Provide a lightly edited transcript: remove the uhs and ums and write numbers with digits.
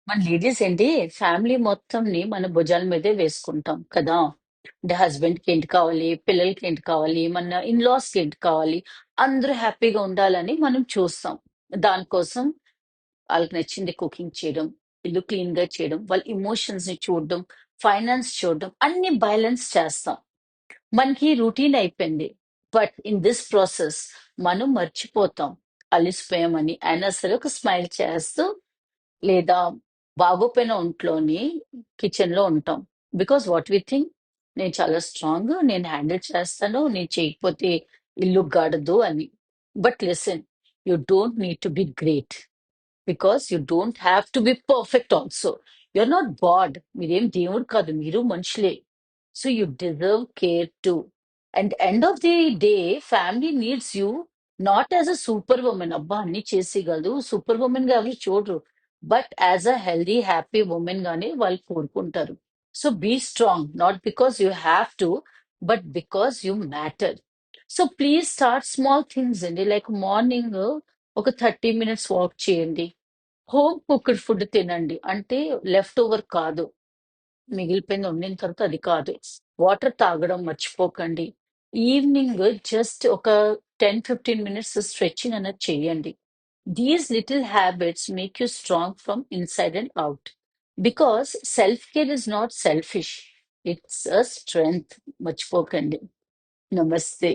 మన లేడీస్ ఏంటి ఫ్యామిలీ మొత్తంని మన భుజాల మీదే వేసుకుంటాం కదా! అంటే హస్బెండ్‌కి ఏంటి కావాలి, పిల్లలకి ఏంటి కావాలి, మన ఇన్‌లాస్‌కి ఏంటి కావాలి, అందరూ హ్యాపీగా ఉండాలని మనం చూస్తాం. దానికోసం ఆళ్ళకి నచ్చింది కుకింగ్ చేయడం, ఇల్లు క్లీన్‌గా చేయడం, వాళ్ళ ఎమోషన్స్‌ని చూడడం, ఫైనాన్స్ చూడడం అన్నీ బ్యాలెన్స్ చేస్తాం. మనకి రొటీన్ అయిపోయింది. బట్ ఇన్ దిస్ ప్రాసెస్ మనం మర్చిపోతాం అలిసిపోయామని. అయినా సరే ఒక స్మైల్ చేస్తూ లేదా బాగోపోయిన ఒంట్లోని కిచెన్‌లో ఉంటాం. బికాజ్ వాట్ వి థింక్ నేను చాలా స్ట్రాంగ్. నేను హ్యాండిల్ చేస్తాను. నేను చేయకపోతే ఇల్లు గడదు అని. But listen you don't need to be great. Because you don't have to be perfect also. You're not God. మీరేం దేవుడు కాదు. మీరు మనుషులే. So you deserve care too. And end of the day family needs you not as a super woman. అబ్బా అన్ని చేసేయగలదు super woman గా ఎవరు చూడరు. But as a healthy happy woman గానే వాళ్ళు కోరుకుంటారు. So be strong not because you have to but because you matter. So please start small things అండి లైక్ మార్నింగ్ ఒక 30 minutes వాక్ చేయండి. హోమ్ కుక్డ్ ఫుడ్ తినండి. అంటే లెఫ్ట్ ఓవర్ కాదు. మిగిలిపోయింది వండిన తర్వాత అది కాదు. వాటర్ తాగడం మర్చిపోకండి. ఈవినింగ్ జస్ట్ ఒక 10-15 minutes స్ట్రెచింగ్ అనేది చేయండి. These little habits make you strong from inside and out. Because self care is not selfish. It's a strength. మర్చిపోకండి. నమస్తే.